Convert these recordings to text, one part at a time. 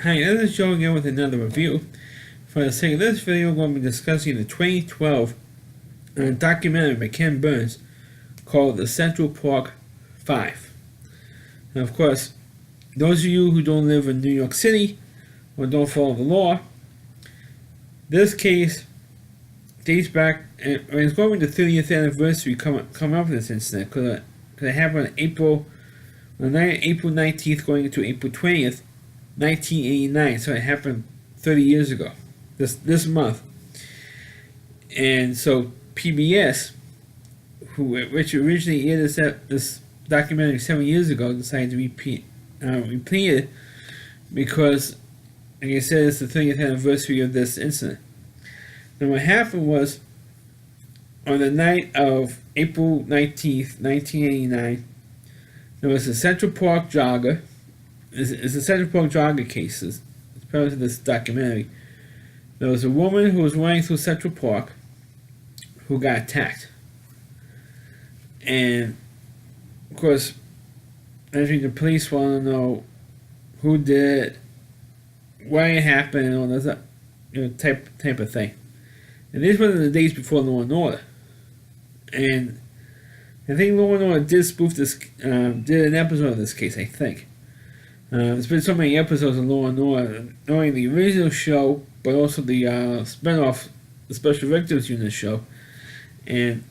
Hi, this is Joe again with another review. For the sake of this video, we're going to be discussing the 2012 documentary by Ken Burns called The Central Park 5. Now, of course, those of you who don't live in New York City or don't follow the law, this case dates back, and it's going to the 30th anniversary coming up with this incident because it happened on April 19th going into April 20th, 1989, so it happened 30 years ago, this month. And so PBS, which originally aired this documentary 7 years ago, decided to repeat it because, like I said, it's the 30th anniversary of this incident. Now what happened was, on the night of April 19th, 1989, there was a Central Park jogger. It's a Central Park jogger case. It's part of this documentary. There was a woman who was running through Central Park who got attacked. And, of course, naturally the police want to know who did it, why it happened, and all that type of thing. And these were the days before Law and Order. And I think Law and Order did spoof this, did an episode of this case, I think. There's been so many episodes of Law and Order, not only the original show, but also the spin-off, the Special Victims Unit show. And,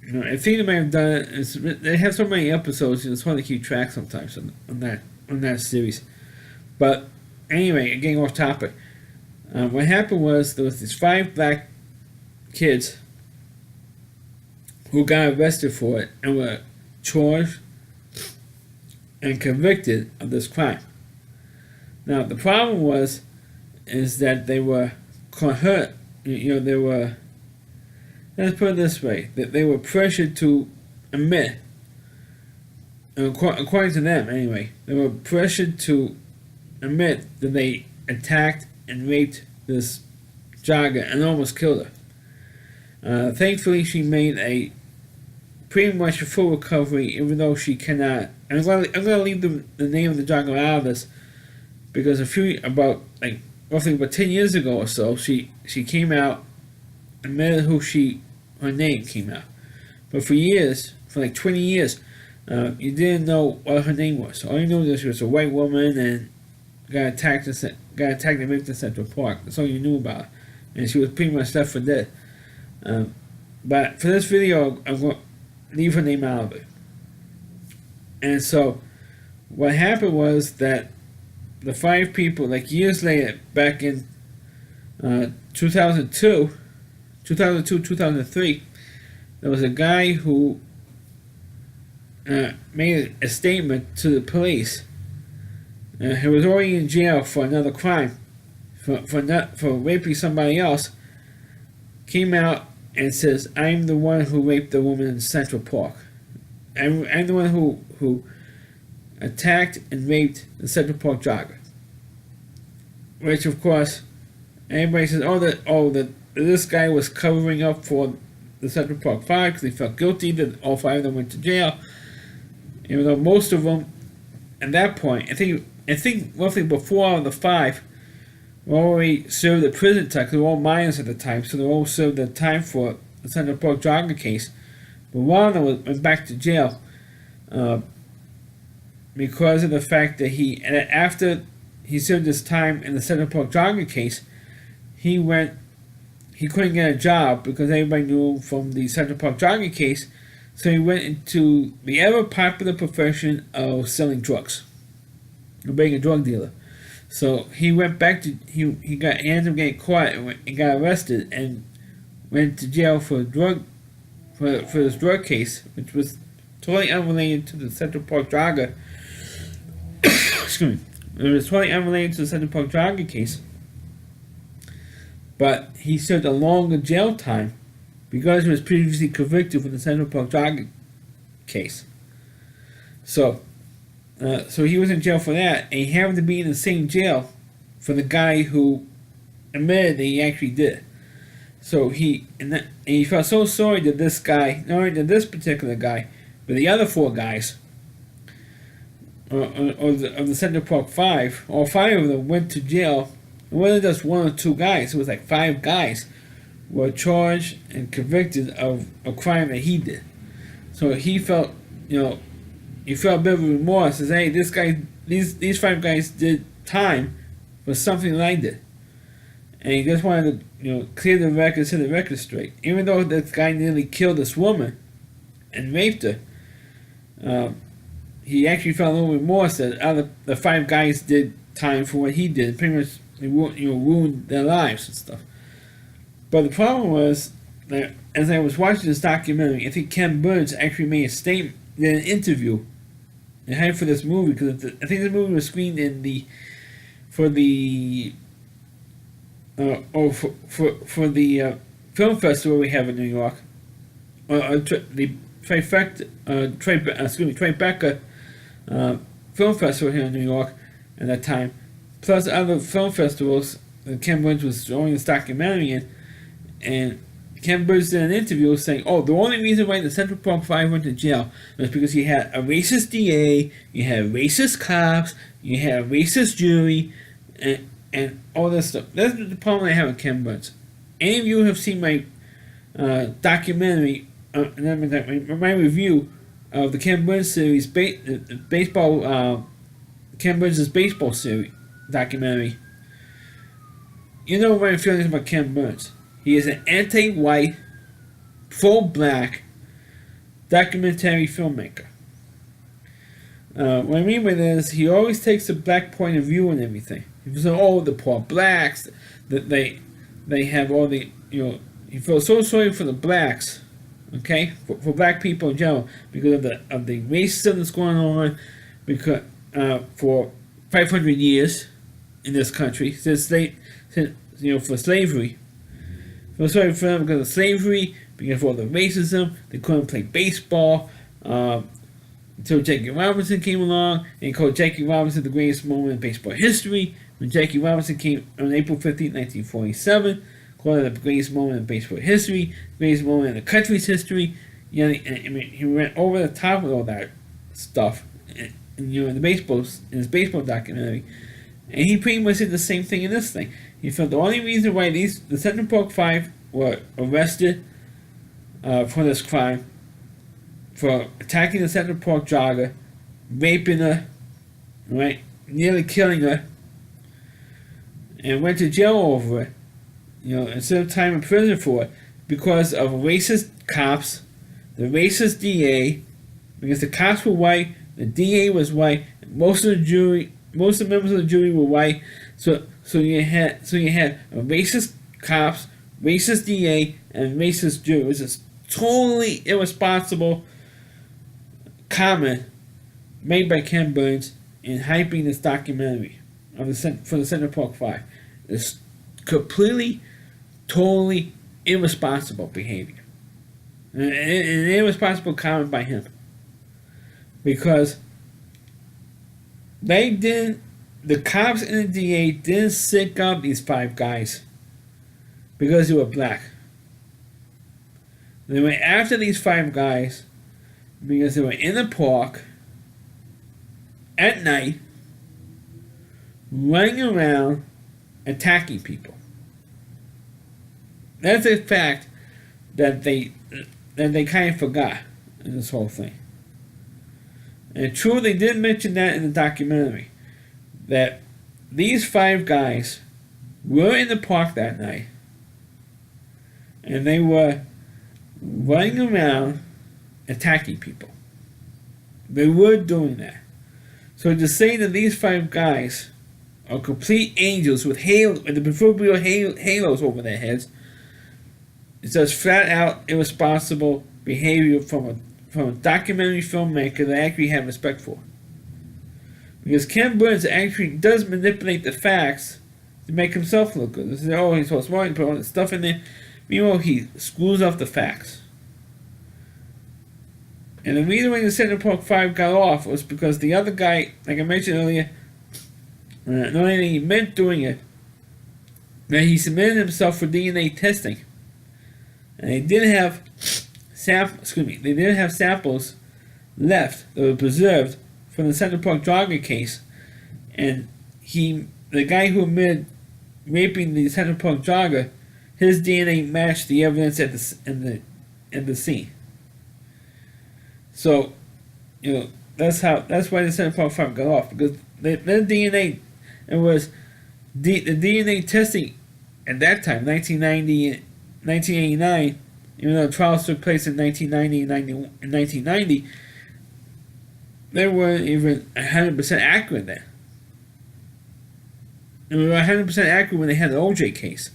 I think they might have done it. They have so many episodes, it's hard to keep track sometimes on that series. But anyway, getting off topic. What happened was there was these 5 black kids who got arrested for it and were charged and convicted of this crime. Now the problem is that they were hurt. They were. Let's put it this way: that they were pressured to admit. According to them, anyway, they were pressured to admit that they attacked and raped this jogger and almost killed her. Thankfully, she made pretty much a full recovery, even though she cannot. And I'm going to leave the name of the jogger out of this because roughly about 10 years ago or so, she came out, admitted her name came out. But for years, for like 20 years, you didn't know what her name was. All you knew was she was a white woman and got attacked and raped in Central Park. That's all you knew about her. And she was pretty much left for dead. But for this video, I'm going to leave her name out of it. And so, what happened was that the 5 people, years later, back in 2002, 2003, there was a guy who made a statement to the police. He was already in jail for another crime, for raping somebody else. Came out and says, "I'm the one who raped the woman in Central Park. I'm the one who attacked and raped the Central Park jogger." Which, of course, everybody says, that this guy was covering up for the Central Park 5 because he felt guilty that all 5 of them went to jail. Even though most of them, at that point, I think roughly before the 5 were already served a prison time, because they were all minors at the time, so they all served their time for the Central Park jogger case. But one of them went back to jail because of the fact that after he served his time in the Central Park jogger case, he couldn't get a job because everybody knew him from the Central Park jogger case, so he went into the ever popular profession of selling drugs, or being a drug dealer. So he went back to he ended up getting caught and got arrested and went to jail for his drug case, which was totally unrelated to the Central Park jogger. Excuse me. It was totally unrelated to the Central Park jogger case, but he served a longer jail time because he was previously convicted for the Central Park jogger case. So he was in jail for that, and he happened to be in the same jail for the guy who admitted that he actually did it. So he felt so sorry that this guy, not only that this particular guy, but the other 4 guys of the Central Park Five, all five of them went to jail. It wasn't just one or two guys; it was like five guys were charged and convicted of a crime that he did. So he felt, he felt a bit of remorse. Says, "Hey, these five guys did time for something that I did," and he just wanted to, clear the record, set the record straight. Even though this guy nearly killed this woman and raped her, he actually felt a little remorse that the five guys did time for what he did. Pretty much, ruined their lives and stuff. But the problem was that as I was watching this documentary, I think Ken Burns actually made a statement in an interview and hype for this movie, because I think the movie was screened in for the film festival we have in New York, the Tribeca film festival here in New York at that time, plus other film festivals that Ken Burns was showing this documentary in. And Ken Burns did an interview saying, the only reason why the Central Park Five went to jail was because you had a racist DA, you had racist cops, you had a racist jury, and all this stuff. That's the problem I have with Ken Burns. Any of you who have seen my documentary, my review of the Ken Burns series, baseball, Ken Burns' baseball series documentary, you know my feelings about Ken Burns. He is an anti-white, pro-black documentary filmmaker. What I mean by that is he always takes a black point of view on everything. He says, the poor blacks, that they have all the, he feels so sorry for the blacks, okay, for black people in general, because of the racism that's going on, because for 500 years in this country, since for slavery. I was sorry for them because of slavery, because of all the racism. They couldn't play baseball until Jackie Robinson came along, and he called Jackie Robinson the greatest moment in baseball history. When Jackie Robinson came on April 15, 1947, called it the greatest moment in baseball history, the greatest moment in the country's history. He went over the top with all that stuff, in his baseball documentary, and he pretty much did the same thing in this thing. He felt the only reason why the Central Park Five were arrested for this crime, for attacking the Central Park jogger, raping her, right, nearly killing her, and went to jail over it, instead of time in prison for it, because of racist cops, the racist DA, because the cops were white, the DA was white, most of the members of the jury were white, so you had a racist cops, racist DA, and racist jury. It was just totally irresponsible comment made by Ken Burns in hyping this documentary for the Central Park Five. It's completely, totally irresponsible behavior. An irresponsible comment by him. Because the cops and the DA didn't sick up these five guys because they were black. They went after these five guys because they were in the park at night, running around, attacking people. That's a fact that they kind of forgot in this whole thing. And true, they did mention that in the documentary, that these five guys were in the park that night, and they were running around attacking people. They were doing that. So to say that these five guys are complete angels with the proverbial halos over their heads, it's just flat out irresponsible behavior from a documentary filmmaker that I actually have respect for. Because Ken Burns actually does manipulate the facts to make himself look good. They say, he's so smart, he put all this stuff in there. Meanwhile, he screws up the facts. And the reason why the Central Park 5 got off was because the other guy, like I mentioned earlier, not only he meant doing it, that he submitted himself for DNA testing. And they didn't have samples left that were preserved from the Central Park jogger case, and the guy who admitted raping the Central Park jogger, his DNA matched the evidence at the scene. So, that's why the Central Park 5 got off, because their DNA, it was the DNA testing at that time, 1989, even though trials took place in 1990 and 1990, they weren't even 100% accurate then. They were 100% accurate when they had the OJ case,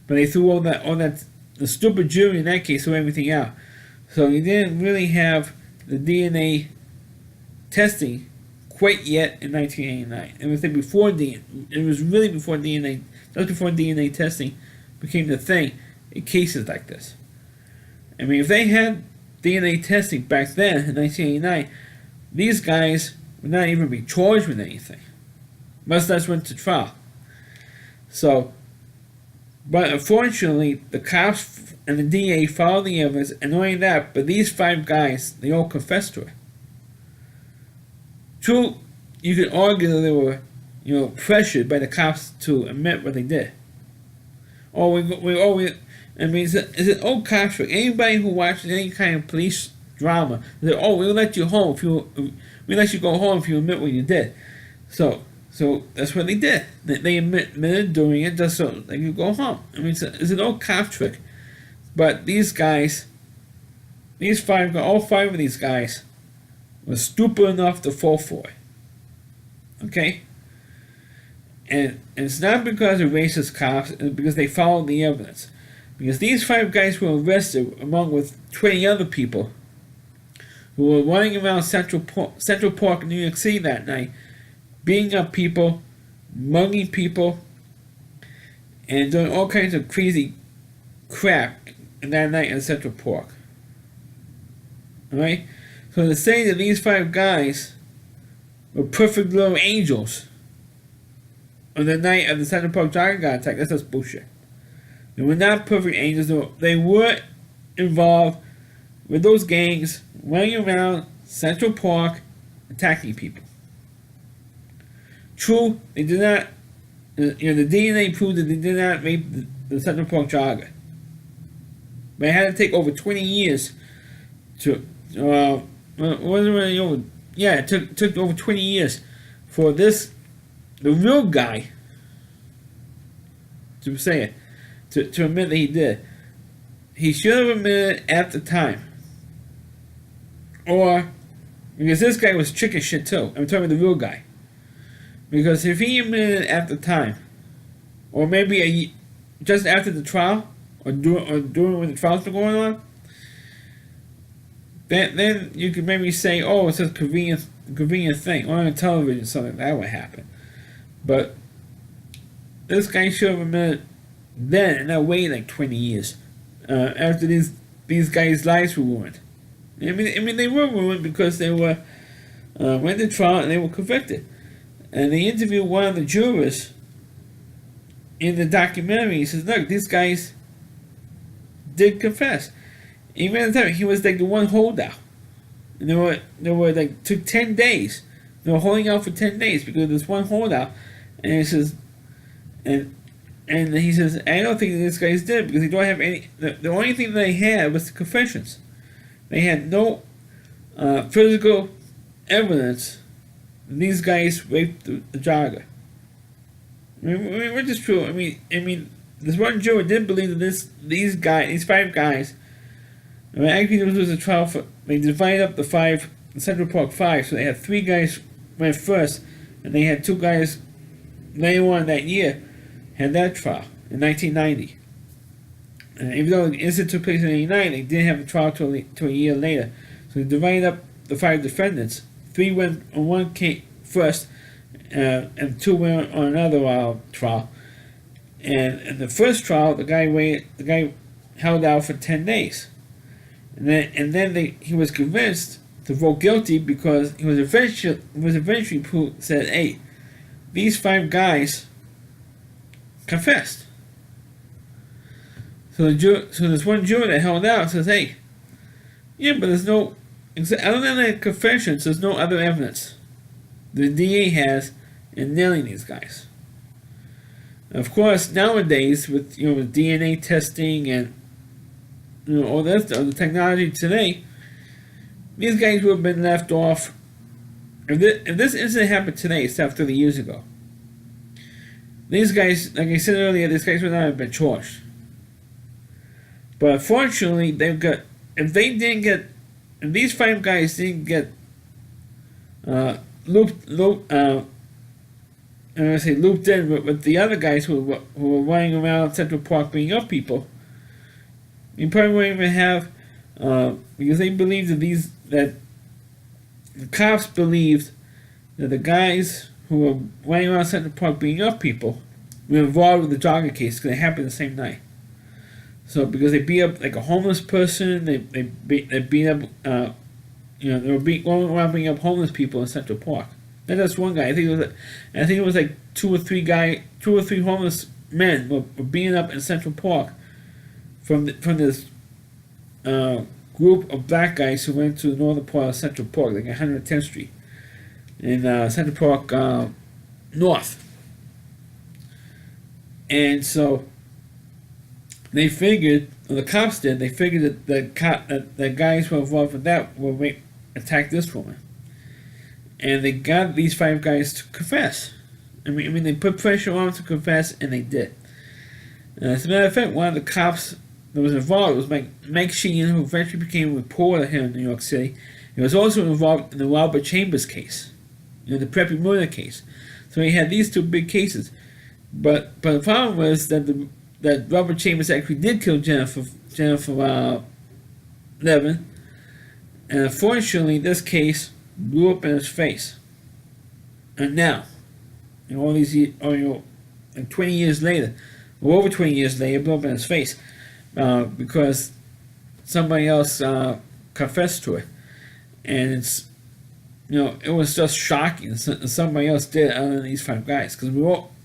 but they threw all that the stupid jury in that case threw everything out. So you didn't really have the DNA testing quite yet in 1989. It was before DNA. It was really before DNA. Just before DNA testing became the thing in cases like this. I mean, if they had DNA testing back then in 1989, these guys would not even be charged with anything, much less went to trial. So, but unfortunately, the cops and the DA followed the evidence, and not only that, but these 5 guys, they all confessed to it. True, you could argue that they were, pressured by the cops to admit what they did. I mean, it's an old cop trick. Anybody who watches any kind of police drama, they say, we'll let you home we let you go home if you admit what you did. So that's what they did. They admitted doing it just so they could go home. I mean, it's an old cop trick. But these guys, all 5 of these guys, were stupid enough to fall for it. Okay? And it's not because of racist cops, it's because they followed the evidence. Because these 5 guys were arrested along with 20 other people who were running around Central Park in New York City that night, beating up people, mugging people, and doing all kinds of crazy crap that night in Central Park. Alright? So to say that these 5 guys were perfect little angels on the night of the Central Park jogger attack, that's just bullshit. They were not perfect angels. They were involved with those gangs running around Central Park attacking people. True, they did not. The DNA proved that they did not rape the Central Park jogger. But it had to take over 20 years to. Wasn't really over. Yeah, it took over 20 years for the real guy, to say it, to admit that he did. He should have admitted at the time. Or, because this guy was chicken shit too. I'm talking about the real guy. Because if he admitted at the time, or maybe just after the trial, or during when the trials were going on, then you could maybe say, it's a convenient thing, or on television, something that would happen. But this guy should have admitted then, and not wait like 20 years after these guys' lives were ruined. I mean, they were ruined because they were went to trial and they were convicted. And they interviewed one of the jurors in the documentary. He says, "Look, these guys did confess. Even at the time, he was like the one holdout. And they were like took 10 days. They were holding out for 10 days because there's one holdout." And he says, and he says, "I don't think these guys did because they don't have any. The only thing they had was the confessions. They had no physical evidence that these guys raped the jogger." I mean, which is true. I mean, this one juror did believe that these 5 guys. I mean, actually, this was a trial for. They divided up the Central Park 5, so they had 3 guys went first, and they had 2 guys later on that year had that trial in 1990. Even though the incident took place in 1989, they didn't have a trial till a year later. So they divided up the 5 defendants. 3 went on one case first, and 2 went on another trial. And in the first trial, the guy held out for 10 days, and then he was convinced to vote guilty because he was eventually proved, said, "Hey, these 5 guys confessed." So there's one juror that held out and says, "Hey, yeah, but there's no other than the confessions. There's no other evidence. the DA has in nailing these guys. Of course, nowadays with with DNA testing and all that stuff, the technology today, these guys would have been left off. If this incident happened today instead of 30 years ago, these guys, like I said earlier, these guys would not have been charged. But unfortunately, if these five guys didn't get looped in with the other guys who were running around Central Park beating up people, you probably wouldn't even have, because they believed that the cops believed that the guys who were running around Central Park beating up people were involved with the jogger case because it happened the same night. So because they beat up like a homeless person, they beat up, they were going around beating up homeless people in Central Park. Not just one guy. I think it was like two or three homeless men were beaten up in Central Park from this group of black guys who went to the northern part of Central Park, like 110th Street, in Central Park North. And so they figured, or the cops did, they figured that the guys who were involved with that would attack this woman. And they got these five guys to confess. I mean, they put pressure on them to confess, and they did. As a matter of fact, one of the cops that was involved was Mike Sheehan, who eventually became a reporter here in New York City. He was also involved in the Robert Chambers case, the Preppy murder case. So he had these two big cases. But the problem was that Robert Chambers actually did kill Jennifer Levin, and unfortunately, this case blew up in his face. And now, all these years, like 20 years later, or over 20 years later, it blew up in his face because somebody else confessed to it, and it was just shocking. Somebody else did it other than these five guys, because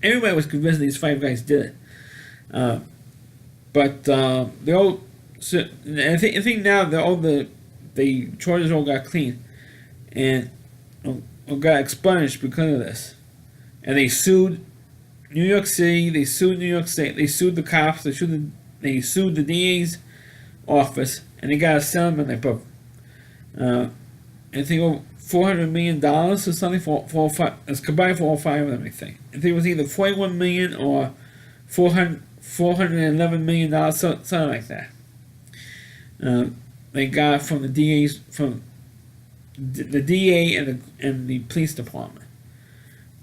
everybody was convinced these five guys did it. But they all. So I think now the charges all got clean, and got expunged because of this. And they sued New York City. They sued New York State. They sued the cops. They sued the DA's office, and they got a settlement. They put I think over $400 million or something for all five. It's combined for all five of them. I think it was either $41 million or $411 million, something like that. They got from the DA and the police department.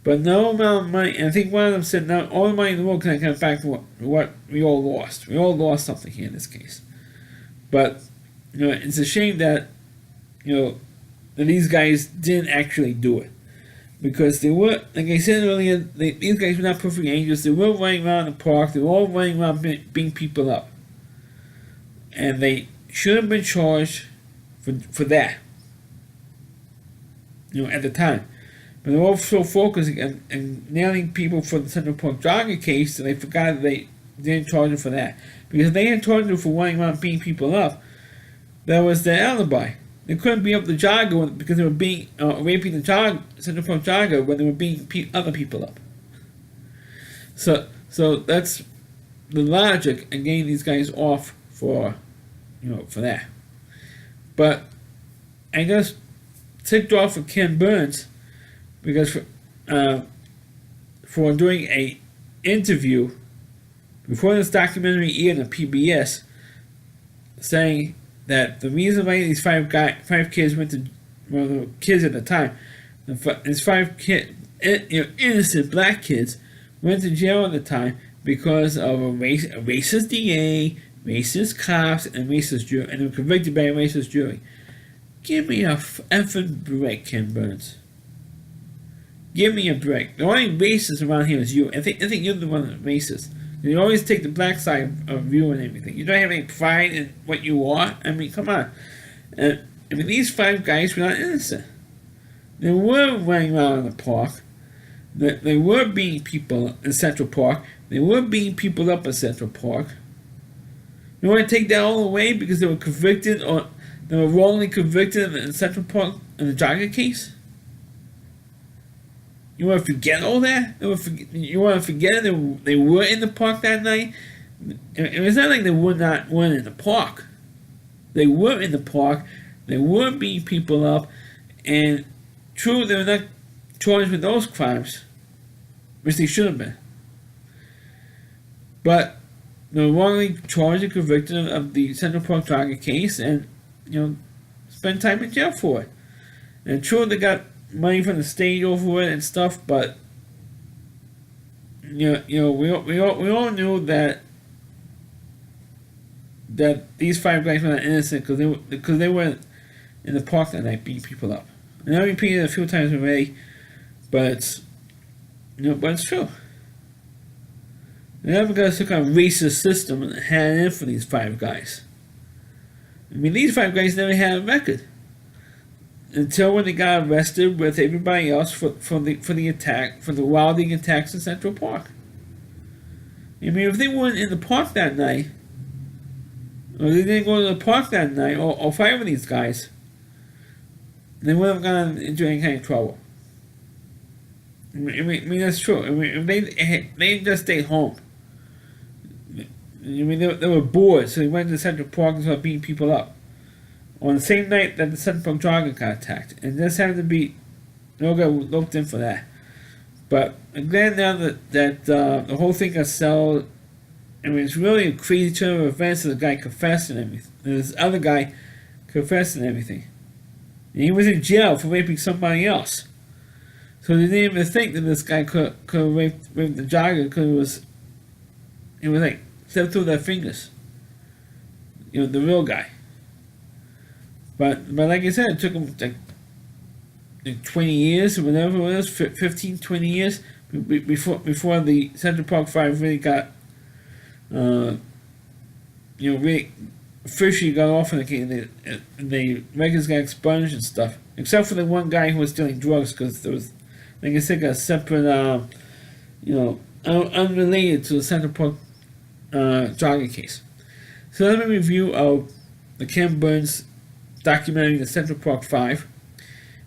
But no amount of money, and I think one of them said, "No, all the money in the world can come back to what we all lost. We all lost something here in this case." But it's a shame that that these guys didn't actually do it, because they were, like I said earlier, these guys were not perfect angels. They were running around the park. They were all running around beating people up, and they should have been charged for that. At the time. But they were also focusing on nailing people for the Central Park jogger case, and they forgot that they didn't charge them for that. Because if they had charged them for running around beating people up, that was their alibi. They couldn't beat up the jogger because they were raping the Central Park jogger when they were beating other people up. So that's the logic in getting these guys off for that. But I just ticked off with Ken Burns because for doing a interview before this documentary aired on PBS, saying that the reason why these five kids went to, well, the kids at the time, these innocent black kids went to jail at the time because of a racist DA, racist cops, and racist jury, and they were convicted by a racist jury. Give me a effing break, Ken Burns. Give me a break. The only racist around here is you. I think you're the one that's racist. You always take the black side of you and everything. You don't have any pride in what you are. I mean, come on. These five guys were not innocent. They were running around in the park. They were beating people in Central Park. They were beating people up in Central Park. You want to take that all away because they were convicted, or they were wrongly convicted in Central Park in the jogger case? You want to forget all that? You want to forget they were in the park that night? It's not like they weren't in the park. They were in the park. They were beating people up, and true, they were not charged with those crimes, which they should have been. But they were wrongly charged and convicted of the Central Park Target case, and spent time in jail for it. And true, they got money from the state over it and stuff, but we all knew that these 5 guys were not innocent because they were in the park that night beating people up. And I repeated it a few times already, but it's true. The other guys took on a racist system and had it in for these 5 guys. I mean, these 5 guys never had a record until when they got arrested with everybody else for the attack, for the wilding attacks in Central Park. I mean, if they weren't in the park that night, or they didn't go to the park that night, or fight with these guys, they wouldn't have gone into any kind of trouble. I mean that's true. I mean, if they just stayed home. I mean, they were bored, so they went to Central Park and started beating people up. On the same night that the Central Park Jogger got attacked. And this happened to be, they all got looped in for that. But I'm glad now that the whole thing got settled. I mean, it's really a crazy turn of events, and the guy confessed and everything. And this other guy confessed and everything. And he was in jail for raping somebody else. So they didn't even think that this guy could have raped the jogger because it was like slipped through their fingers. The real guy. But like I said, it took him like 20 years or whatever it was, 15, 20 years before the Central Park 5 really got, really officially got off on the case. The records got expunged and stuff, except for the one guy who was stealing drugs because there was, like I said, a separate, unrelated to the Central Park jogging case. So that's my review of the Ken Burns documentary, The Central Park 5.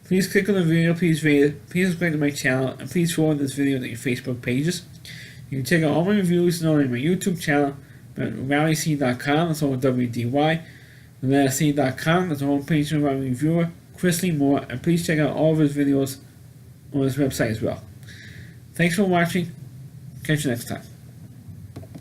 Please click on the video, please rate it, please subscribe to my channel, and please forward this video to your Facebook pages. You can check out all my reviews not only on my YouTube channel, but at RallyC.com, that's all WDY, RallyC.com, that's the homepage of my reviewer, Chris Lee Moore, and please check out all of his videos on his website as well. Thanks for watching. Catch you next time.